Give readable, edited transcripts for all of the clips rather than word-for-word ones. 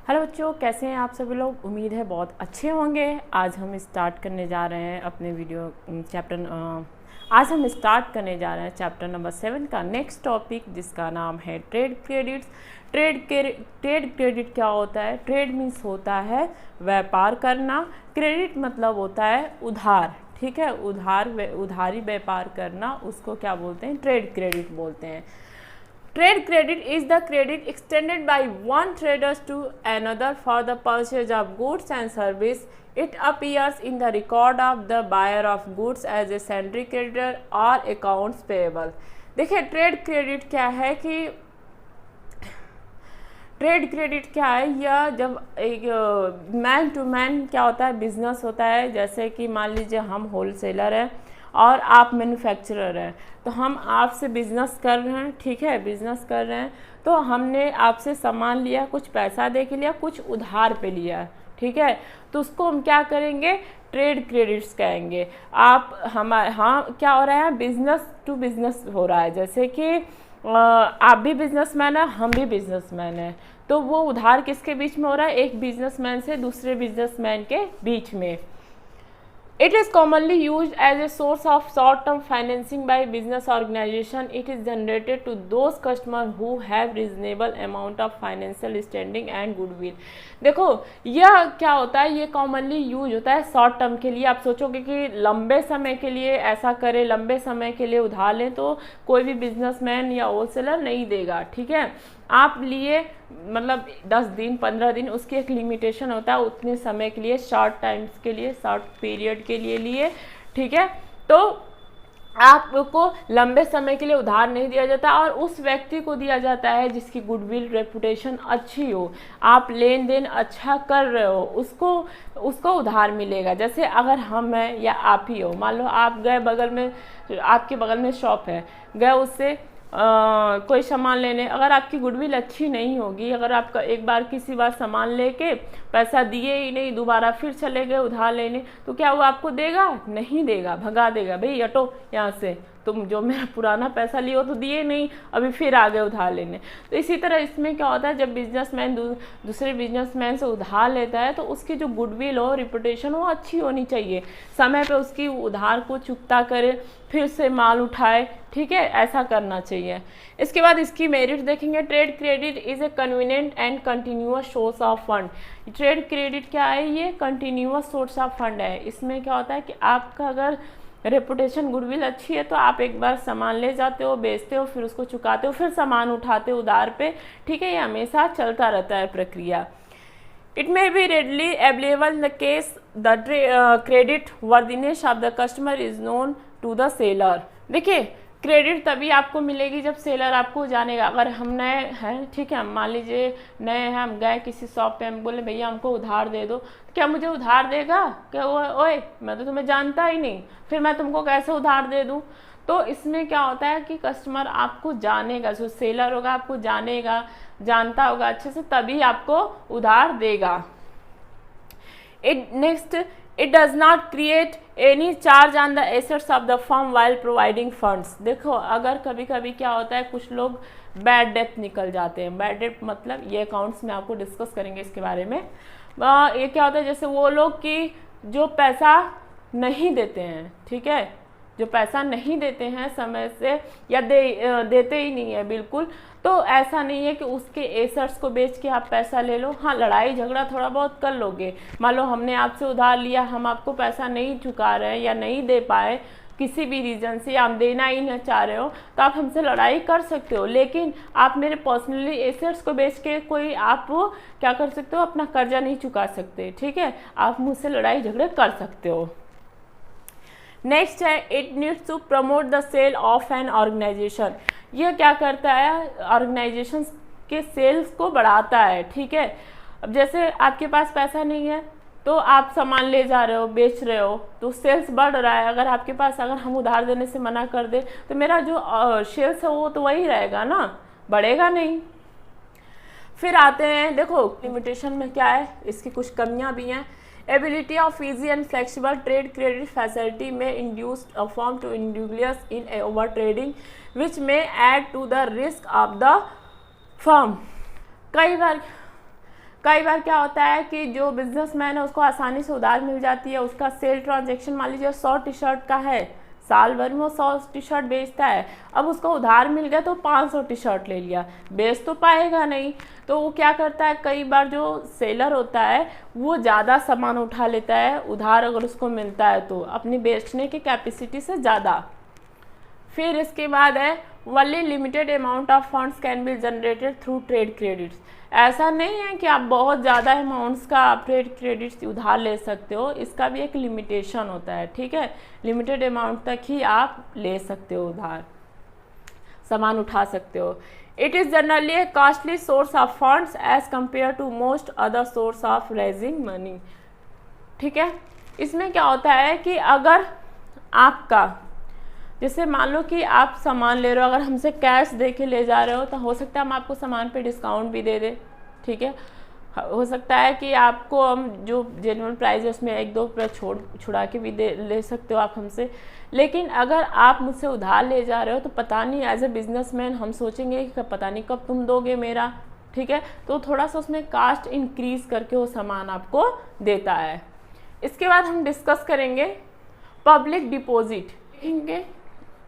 Hello बच्चों, कैसे हैं आप सभी लोग। उम्मीद है बहुत अच्छे होंगे। आज हम स्टार्ट करने जा रहे हैं अपने वीडियो चैप्टर आज हम स्टार्ट करने जा रहे हैं चैप्टर नंबर 7 का नेक्स्ट टॉपिक, जिसका नाम है ट्रेड क्रेडिट्स। ट्रेड क्रेडिट क्या होता है? ट्रेड मीन्स होता है व्यापार करना, क्रेडिट मतलब होता है उधार। ठीक है, उधारी व्यापार करना, उसको क्या बोलते हैं? ट्रेड क्रेडिट बोलते हैं। Trade credit is the credit extended by one trader to another for the purchase of goods and service. It appears in the record of the buyer of goods as a sundry creditor or accounts payable. देखिए trade credit क्या है कि trade credit क्या है, यह जब एक man to man क्या होता है, बिजनेस होता है। जैसे कि मान लीजिए हम होलसेलर हैं और आप मैन्युफैक्चरर हैं, तो हम आपसे बिज़नेस कर रहे हैं। ठीक है, बिज़नेस कर रहे हैं तो हमने आपसे सामान लिया, कुछ पैसा दे के लिया, कुछ उधार पे लिया। ठीक है, तो उसको हम क्या करेंगे? ट्रेड क्रेडिट्स कहेंगे। हाँ, क्या हो रहा है? बिजनेस टू बिजनेस हो रहा है। जैसे कि आप भी बिजनेसमैन है, हम भी बिजनेसमैन है, तो वो उधार किसके बीच में हो रहा है? एक बिजनेसमैन से दूसरे बिजनेसमैन के बीच में। It is commonly used as a source of short-term financing by business organization. It is generated to those customers who have reasonable amount of financial standing and goodwill. देखो यह क्या होता है, ये कॉमनली यूज होता है शॉर्ट टर्म के लिए। आप सोचोगे कि लंबे समय के लिए ऐसा करें, लंबे समय के लिए उधार लें, तो कोई भी बिजनेसमैन या होलसेलर नहीं देगा। ठीक है, आप लिए मतलब 10 दिन 15 दिन, उसकी एक लिमिटेशन होता है, उतने समय के लिए, शॉर्ट टाइम्स के लिए, शॉर्ट पीरियड के लिए। ठीक है, तो आपको लंबे समय के लिए उधार नहीं दिया जाता और उस व्यक्ति को दिया जाता है जिसकी गुडविल रेपुटेशन अच्छी हो, आप लेन देन अच्छा कर रहे हो, उसको उधार मिलेगा। जैसे अगर हम हैं या आप ही हो, मान लो आप गए बगल में, आपके बगल में शॉप है, गए उससे कोई सामान लेने। अगर आपकी गुडविल अच्छी नहीं होगी, अगर आपका एक बार किसी बार सामान लेके पैसा दिए ही नहीं, दोबारा फिर चले गए उधार लेने, तो क्या वो आपको देगा? नहीं देगा, भगा देगा। भाई हटो यहाँ से, तुम जो मेरा पुराना पैसा लियो तो दिए नहीं, अभी फिर आ गए उधार लेने। तो इसी तरह इसमें क्या होता है, जब बिजनेसमैन दूसरे बिजनेसमैन से उधार लेता है तो उसकी जो गुडविल हो, रिपुटेशन हो, अच्छी होनी चाहिए। समय पे उसकी उधार को चुकता करे, फिर से माल उठाए। ठीक है, ऐसा करना चाहिए। इसके बाद इसकी मेरिट देखेंगे। Trade credit is a convenient and continuous source of fund. Trade credit क्या है? ये कंटिन्यूअस सोर्स ऑफ फंड है। इसमें क्या होता है कि आपका अगर रेपुटेशन, गुडविल अच्छी है तो आप एक बार सामान ले जाते हो, बेचते हो, फिर उसको चुकाते हो, फिर सामान उठाते हो उधार पे। ठीक है, ये हमेशा चलता रहता है प्रक्रिया। It may be readily available in the case the credit worthiness of the customer is known to the seller. देखिए क्रेडिट तभी आपको मिलेगी जब सेलर आपको जानेगा। अगर हम नए हैं, ठीक है, मान लीजिए नए हैं, हम गए किसी शॉप पे, हम बोले भैया हमको उधार दे दो, तो क्या मुझे उधार देगा? क्या ओए मैं तो तुम्हें जानता ही नहीं, फिर मैं तुमको कैसे उधार दे दूँ? तो इसमें क्या होता है कि कस्टमर आपको जानेगा, जो सेलर होगा आपको जानेगा, जानता होगा अच्छे से, तभी आपको उधार देगा। It does not create any charge on the assets of the firm while providing funds. देखो अगर कभी कभी क्या होता है, कुछ लोग बैड डेट निकल जाते हैं। बैड डेट मतलब ये अकाउंट्स में आपको डिस्कस करेंगे इसके बारे में। ये क्या होता है, जैसे वो लोग कि जो पैसा नहीं देते हैं, ठीक है, जो पैसा नहीं देते हैं समय से या देते ही नहीं है बिल्कुल, तो ऐसा नहीं है कि उसके एसेट्स को बेच के आप पैसा ले लो। हाँ, लड़ाई झगड़ा थोड़ा बहुत कर लोगे। मान लो हमने आपसे उधार लिया, हम आपको पैसा नहीं चुका रहे हैं या नहीं दे पाए किसी भी रीज़न से, या हम देना ही नहीं चाह रहे हो, तो आप हमसे लड़ाई कर सकते हो। लेकिन आप मेरे पर्सनली एसेट्स को बेच के कोई आप क्या कर सकते हो, अपना कर्जा नहीं चुका सकते। ठीक है, आप मुझसे लड़ाई झगड़े कर सकते हो। नेक्स्ट है, it needs to promote the sale of an organisation. यह क्या करता है, ऑर्गेनाइजेशन के सेल्स को बढ़ाता है। ठीक है, अब जैसे आपके पास पैसा नहीं है तो आप सामान ले जा रहे हो, बेच रहे हो, तो सेल्स बढ़ रहा है। अगर आपके पास, अगर हम उधार देने से मना कर दे तो मेरा जो सेल्स है वो तो वही रहेगा ना, बढ़ेगा नहीं। फिर आते हैं, देखो लिमिटेशन में क्या है, इसकी कुछ कमियां भी हैं। Ability of easy and flexible trade credit facility may induce a firm to indulge in over trading, which may add to the risk of the firm. कई बार क्या होता है कि जो बिजनेसमैन है उसको आसानी से उधार मिल जाती है, उसका सेल ट्रांजैक्शन मान लीजिए 100 टी शर्ट का है, साल भर में वो 100 टी शर्ट बेचता है, अब उसको उधार मिल गया तो 500 टी शर्ट ले लिया, बेच तो पाएगा नहीं, तो वो क्या करता है, कई बार जो सेलर होता है वो ज़्यादा सामान उठा लेता है उधार अगर उसको मिलता है तो, अपनी बेचने की कैपेसिटी से ज़्यादा। फिर इसके बाद है only limited amount of funds can be generated through trade credits. ऐसा नहीं है कि आप बहुत ज़्यादा अमाउंट्स का आप ट्रेड क्रेडिट्स उधार ले सकते हो, इसका भी एक लिमिटेशन होता है, ठीक है, लिमिटेड अमाउंट तक ही आप ले सकते हो उधार, सामान उठा सकते हो। It is generally a costly source of funds as compare to most other source of raising money, ठीक है। इसमें क्या होता है कि अगर आपका जैसे मान लो कि आप सामान ले रहे हो, अगर हमसे कैश दे के ले जा रहे हो तो हो सकता है हम आपको सामान पे डिस्काउंट भी दे दें, ठीक है, हो सकता है कि आपको हम जो जेन्युइन प्राइस है उसमें 1-2% छुड़ा के भी ले सकते हो आप हमसे। लेकिन अगर आप मुझसे उधार ले जा रहे हो तो पता नहीं, एज ए बिजनेसमैन हम सोचेंगे कि पता नहीं कब तुम दोगे मेरा, ठीक है, तो थोड़ा सा उसमें कास्ट इंक्रीज करके वो सामान आपको देता है। इसके बाद हम डिस्कस करेंगे पब्लिक डिपॉजिट, देखेंगे।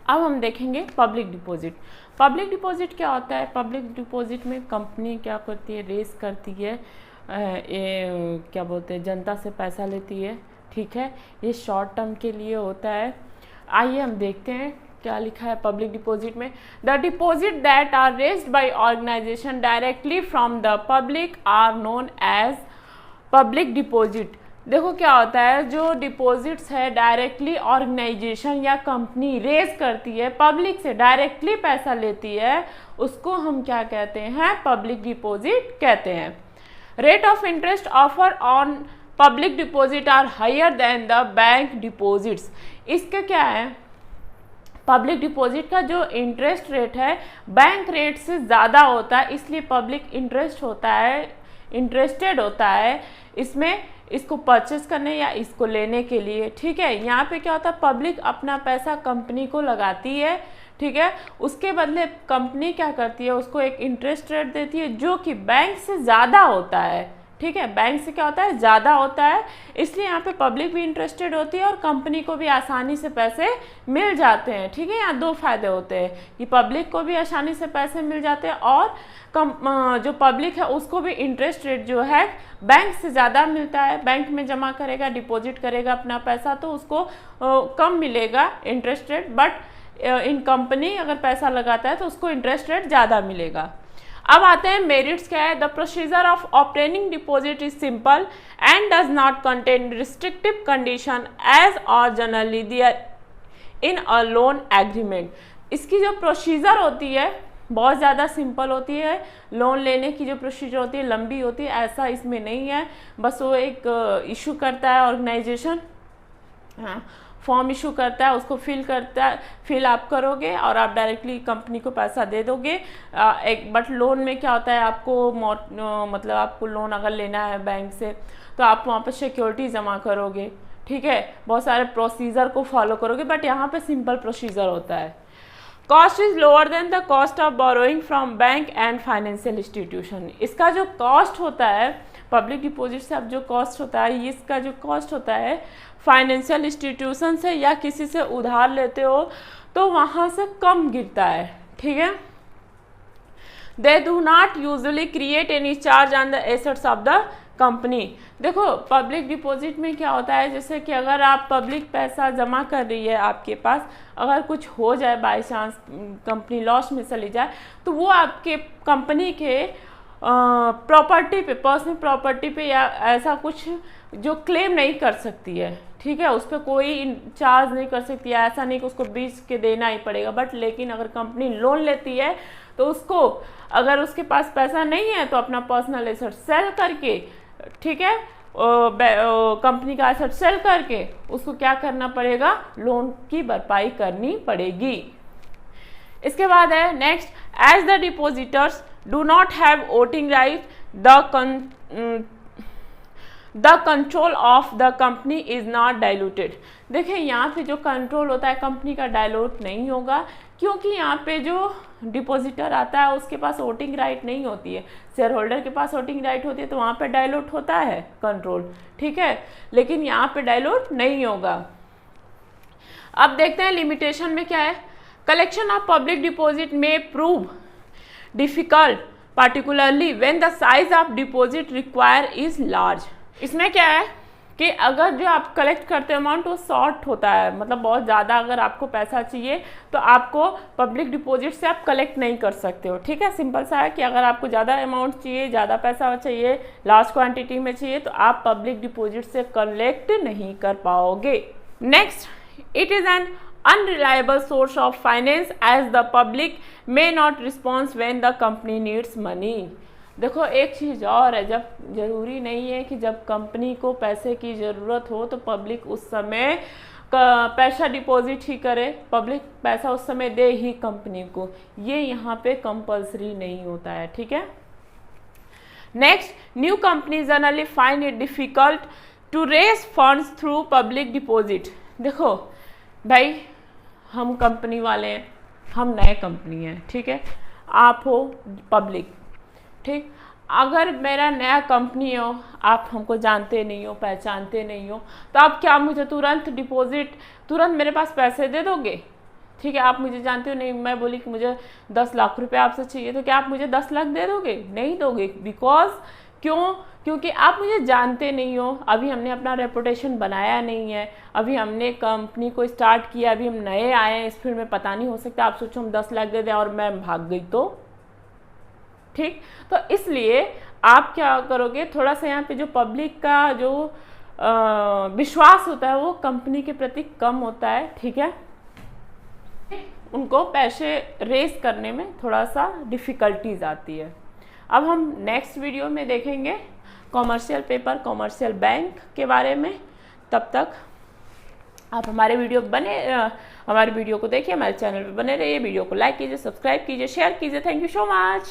अब हम देखेंगे पब्लिक डिपॉजिट। पब्लिक डिपॉजिट क्या होता है? पब्लिक डिपॉजिट में कंपनी क्या करती है, रेस करती है, ये क्या बोलते हैं, जनता से पैसा लेती है, ठीक है, ये शॉर्ट टर्म के लिए होता है। आइए हम देखते हैं क्या लिखा है पब्लिक डिपॉजिट में। The deposit that are raised by organisation directly from the public are known as public deposit. देखो क्या होता है, जो डिपॉजिट्स है डायरेक्टली ऑर्गेनाइजेशन या कंपनी रेज करती है, पब्लिक से डायरेक्टली पैसा लेती है, उसको हम क्या कहते हैं, पब्लिक डिपॉजिट कहते हैं। Rate of interest offer on public deposit are higher than the bank deposits. इसका क्या है, पब्लिक डिपॉजिट का जो इंटरेस्ट रेट है बैंक रेट से ज़्यादा होता है, इसलिए पब्लिक इंटरेस्ट होता है, इंटरेस्टेड होता है इसमें, इसको परचेस करने या इसको लेने के लिए, ठीक है। यहाँ पे क्या होता है, पब्लिक अपना पैसा कंपनी को लगाती है, ठीक है, उसके बदले कंपनी क्या करती है, उसको एक इंटरेस्ट रेट देती है जो कि बैंक से ज़्यादा होता है, ठीक है, बैंक से क्या होता है, ज़्यादा होता है, इसलिए यहाँ पे पब्लिक भी इंटरेस्टेड होती है और कंपनी को भी आसानी से पैसे मिल जाते हैं, ठीक है। यहाँ दो फायदे होते हैं कि पब्लिक को भी आसानी से पैसे मिल जाते हैं और जो पब्लिक है उसको भी इंटरेस्ट रेट जो है बैंक से ज़्यादा मिलता है। बैंक में जमा करेगा, डिपॉजिट करेगा अपना पैसा तो उसको कम मिलेगा interest rate, but in company अगर पैसा लगाता है तो उसको इंटरेस्ट रेट ज़्यादा मिलेगा। अब आते हैं मेरिट्स क्या है। The procedure of obtaining deposit is simple and does not contain restrictive condition as are generally there in a loan agreement. इसकी जो प्रोसीजर होती है बहुत ज़्यादा सिंपल होती है, लोन लेने की जो प्रोसीजर होती है लंबी होती है, ऐसा इसमें नहीं है। बस वो एक इशू करता है ऑर्गेनाइजेशन, हाँ, फॉर्म इशू करता है, उसको फिल आप करोगे और आप डायरेक्टली कंपनी को पैसा दे दोगे। बट लोन में क्या होता है, आपको मतलब आपको लोन अगर लेना है बैंक से तो आप वहाँ पर सिक्योरिटी जमा करोगे, ठीक है, बहुत सारे प्रोसीजर को फॉलो करोगे, बट यहाँ पे सिंपल प्रोसीजर होता है। Cost is lower than the cost of borrowing from bank and financial institution. इसका जो कॉस्ट होता है पब्लिक डिपॉजिट से, अब जो कॉस्ट होता है, इसका जो कॉस्ट होता है फाइनेंशियल इंस्टीट्यूशन से या किसी से उधार लेते हो तो वहाँ से कम गिरता है, ठीक है। They do not usually create any charge on the assets of the company. देखो पब्लिक डिपॉजिट में क्या होता है, जैसे कि अगर आप पब्लिक पैसा जमा कर रही है आपके पास, अगर कुछ हो जाए बाई चांस, कंपनी लॉस में चली जाए, तो वो आपके कंपनी के प्रॉपर्टी पे, पर्सनल प्रॉपर्टी पे या ऐसा कुछ जो क्लेम नहीं कर सकती है, ठीक है, उस पर कोई चार्ज नहीं कर सकती है, ऐसा नहीं कि उसको बेच के देना ही पड़ेगा। बट लेकिन अगर कंपनी लोन लेती है तो उसको, अगर उसके पास पैसा नहीं है तो अपना पर्सनल एसेट सेल करके, ठीक है, कंपनी का एसेट सेल करके उसको क्या करना पड़ेगा, लोन की भरपाई करनी पड़ेगी। इसके बाद है next, as the depositors do not have voting right the control of the company is not diluted. देखिए यहाँ पे जो कंट्रोल होता है कंपनी का डाइल्यूट नहीं होगा, क्योंकि यहाँ पे जो डिपॉजिटर आता है उसके पास वोटिंग राइट नहीं होती है, शेयर होल्डर के पास वोटिंग राइट होती है तो वहाँ पे डाइल्यूट होता है कंट्रोल, ठीक है, लेकिन यहाँ पे डाइल्यूट नहीं होगा। अब देखते हैं लिमिटेशन में क्या है। कलेक्शन ऑफ पब्लिक डिपॉजिट में prove difficult particularly when the size of deposit require is large. इसमें क्या है कि अगर जो आप कलेक्ट करते हो अमाउंट वो शॉर्ट होता है, मतलब बहुत ज़्यादा अगर आपको पैसा चाहिए तो आपको पब्लिक डिपॉजिट से आप कलेक्ट नहीं कर सकते हो, ठीक है। सिंपल सा है कि अगर आपको ज़्यादा अमाउंट चाहिए, ज़्यादा पैसा चाहिए, लार्ज क्वांटिटी में चाहिए तो आप पब्लिक डिपॉजिट से कलेक्ट नहीं कर पाओगे। Next, it is an unreliable source of finance as the public may not respond when the company needs money। देखो एक चीज़ और है, जब ज़रूरी नहीं है कि जब कंपनी को पैसे की ज़रूरत हो तो पब्लिक उस समय पैसा डिपॉजिट ही करे, पब्लिक पैसा उस समय दे ही कंपनी को, ये यहाँ पे कंपल्सरी नहीं होता है, ठीक है। Next, new company generally find it difficult to raise funds through public deposit. देखो भाई हम कंपनी वाले हैं, हम नए कंपनी हैं, ठीक है, आप हो पब्लिक, ठीक। अगर मेरा नया कंपनी हो, आप हमको जानते नहीं हो, पहचानते नहीं हो, तो आप क्या मुझे तुरंत डिपॉजिट, तुरंत मेरे पास पैसे दे दोगे? ठीक है, आप मुझे जानते हो नहीं, मैं बोली कि मुझे 10 लाख रुपए आपसे चाहिए तो क्या आप मुझे 10 लाख दे दोगे? नहीं दोगे। बिकॉज क्यों? क्योंकि आप मुझे जानते नहीं हो, अभी हमने अपना रेपुटेशन बनाया नहीं है, अभी हमने कंपनी को स्टार्ट किया, अभी हम नए आए हैं इस फील्ड में, पता नहीं, हो सकता आप सोचो हम 10 लाख दे दें और मैं भाग गई तो, ठीक। तो इसलिए आप क्या करोगे, थोड़ा सा यहाँ पे जो पब्लिक का जो विश्वास होता है वो कंपनी के प्रति कम होता है, ठीक है, उनको पैसे रेज करने में थोड़ा सा डिफ़िकल्टीज आती है। अब हम नेक्स्ट वीडियो में देखेंगे कॉमर्शियल पेपर, कॉमर्शियल बैंक के बारे में। तब तक आप हमारे वीडियो को देखिए, हमारे चैनल पे बने रहिए, वीडियो को लाइक कीजिए, सब्सक्राइब कीजिए, शेयर कीजिए। Thank you so much.